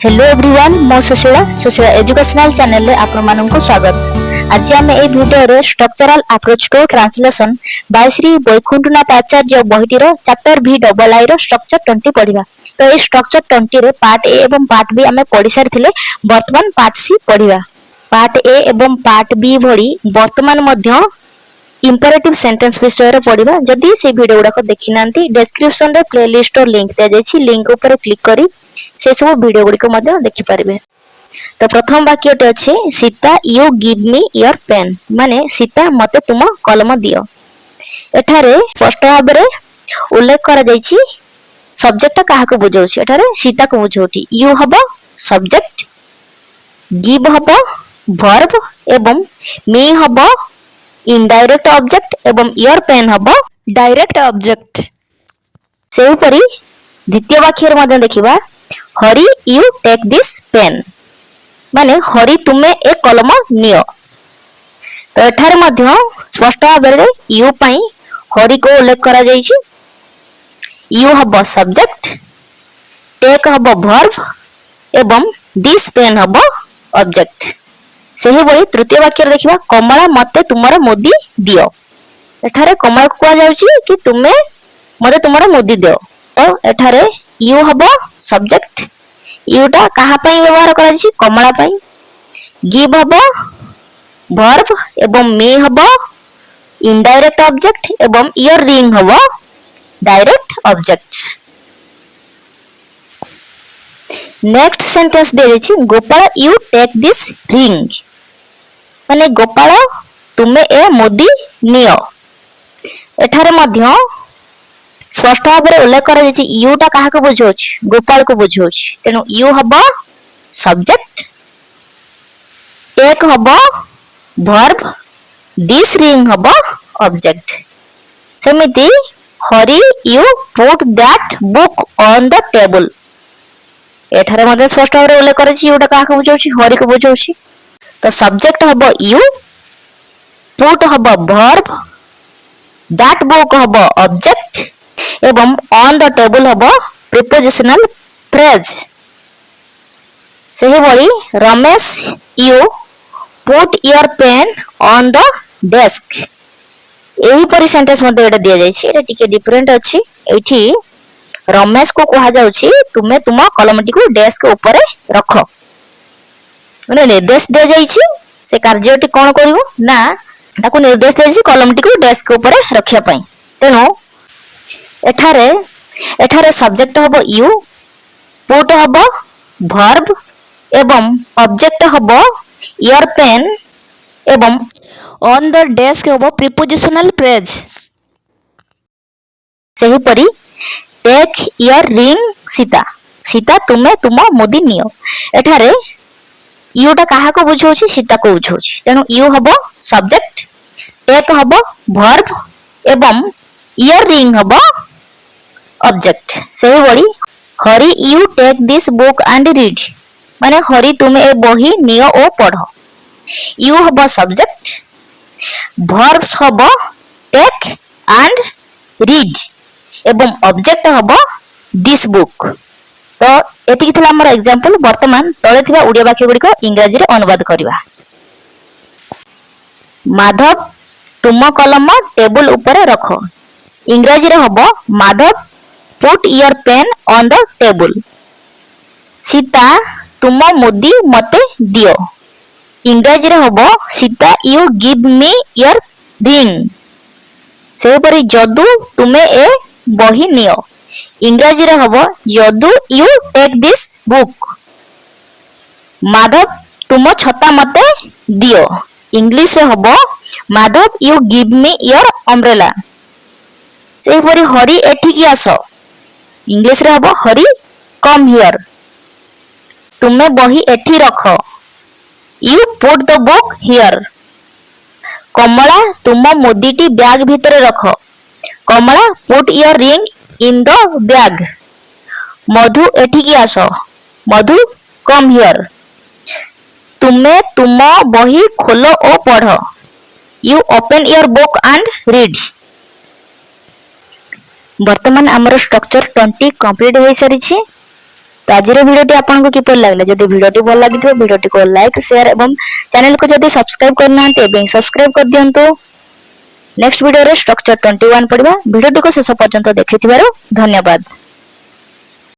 Hello everyone मो Sushila educational channel रे आपण माननकु स्वागत। आज आम ए वीडियो रे structural approach to translation by Shri Baikunthanath Acharya बहिटीर चैप्टर भी डबल आई रो स्ट्रक्चर 20 पढ़िबा। तो ए स्ट्रक्चर 20 रे पार्ट ए एवं पार्ट बी आमे पढ़ी सारिथिले, वर्तमान पार्ट सी पढ़िबा। पार्ट ए एवं पार्ट बी भली वर्तमान मध्य इंपरेटिव सेंटेंस विषय रे पढ़िबा। जदि से वीडियो गुडा को देखि नांती डिस्क्रिप्शन रे प्लेलिस्ट और लिंक दिया जायछि, लिंक ऊपर क्लिक करी से सब वीडियो गुडी को मध्य देखि पारिबे। तो प्रथम वाक्यटे अछि Sita you give me your pen, माने सीता मते तुम कलम दियो। एठारे स्पष्ट भाव रे उल्लेख करा जायछि सब्जेक्ट काहा को बुझौछि। एठारे सीता को बुझौछि, यू हबो सब्जेक्ट, गिव हबो वर्ब एवं मी हबो इनडायरेक्ट ऑब्जेक्ट एवं योर पेन हबो डायरेक्ट ऑब्जेक्ट। सेहि परि द्वितीय वाक्य रे मध्य देखिबा Hari you take this pen, माने हरि तुमे ए कलम नियो। तो एठारे मध्य स्पष्ट भाव रे यू पई हरि को उल्लेख करा जायछि। यू हबो सब्जेक्ट, टेक हबो वर्ब एवं दिस पेन हबो ऑब्जेक्ट। सेहि बळी तृतीय वाक्य रे देखिबा कमला मते तुमरा मुदी दियो। एठारे कमला को कहा जाउछि कि तुमे मते तुमरा मुदी दियो। तो एठारे यू हबो सब्जेक्ट, यूटा कहा पई व्यवहार करा जाछि कमला पई। गिव हबो वर्ब एवं मी हबो इनडायरेक्ट ऑब्जेक्ट एवं योर रिंग हबो डायरेक्ट ऑब्जेक्ट। नेक्स्ट सेंटेंस दे जाछि Gopal you take this ring, माने गोपाल तुमे ए मुदी नियो। एठारे मध्य स्पष्ट भाव रे उल्लेख करा जायछि यूटा काहा को बुझौछि, गोपाल को बुझौछि। तेनु यू हबो सब्जेक्ट, टेक हबो वर्ब, दिस रिंग हबो ऑब्जेक्ट। सेमिति Hari you put that book on the table, एठारे मध्य स्पष्ट भाव रे उल्लेख करा जायछि यूटा काहा को बुझौछि, हरि को बुझौछि। तो सब्जेक्ट हबो यू, पुट हबो वर्ब, दैट बुक हबो ऑब्जेक्ट एवं ऑन द टेबल हबो प्रीपोजिशनल फ्रेज। सेहि बळी Ramesh you put your pain on the desk, एही परि सेंटेंस मध्ये एटा दिया जायछि। एटा टिके डिफरेंट अछि। एठी रमेश को कहा जाउछि तुमे तुम कलमटी को डेस्क ऊपर रखो, माने निर्देश दे जायछि से कार्यटी कोन करिवो ना ताको निर्देश दे जायछि कलमटी को डेस्क ऊपर रखिया पई। तेनो एठारे सब्जेक्ट हबो यू, पुट हबो वर्ब एवं ऑब्जेक्ट हबो योर पेन एवं ऑन द डेस्क हबो प्रीपोजिशनल फ्रेज। सेहि परि take your ring Sita, Sita तुमे तुम मुदी नियो। एठारे यूटा काहा को बुझौछि, सीता को बुझौछि। तेनु यू हबो सब्जेक्ट, टेक हबो वर्ब एवं योर रिंग हबो ऑब्जेक्ट। सेहि बळी Hari you take this book and read, माने हरि तुमे ए बही नियो ओ पढो। यू हबो सब्जेक्ट, वर्ब्स हबो टेक एंड रीड एवं ऑब्जेक्ट हबो दिस बुक। तो एतिक थिला हमर एग्जांपल। वर्तमान तळे थिबा ओडिया वाक्य गुडी को इंग्रजी रे अनुवाद करिवा। माधव तुम कलम टेबल ऊपर रखो, इंग्रजी रे हबो Madhav put your pain on the table. Sita तुम मुदी मते दियो, इंग्रजी रे हबो Sita you give me your ring. से परि जदू तुमे ए बही नियो, इंग्रजी रे हबो Yadu you take this book. Madhav तुम छता मते दियो, इंग्लिश रे हबो Madhav you give me your umbrella. सेहि परि हरि एठिकी आसो, इंग्लिश रे हबो हरि कम हियर। तुमे बही एठी रखो, you put the book here. Kamala तुम मुदीटी बैग भितरे रखो, Kamala put your ring in the bag. Madhu एठिकी आसो, मधु कम हियर। तुमे तुम बही खोलो ओ पढ़ो, you open your book and read. वर्तमान हमर स्ट्रक्चर 20 कंप्लीट होई सारिछि। तो आज वीडियोटी आपको किपर लगला जदि वीडियोटी भल लगी वीडियोटी को लाइक शेयर एवं चैनल को जदि सब्सक्राइब करना सब्सक्राइब कर दियंतु। नेक्स्ट वीडियो रे स्ट्रक्चर 21 पढ़िबा। वीडियोटी को शेष पर्यंत देखिथिबारु धन्यवाद।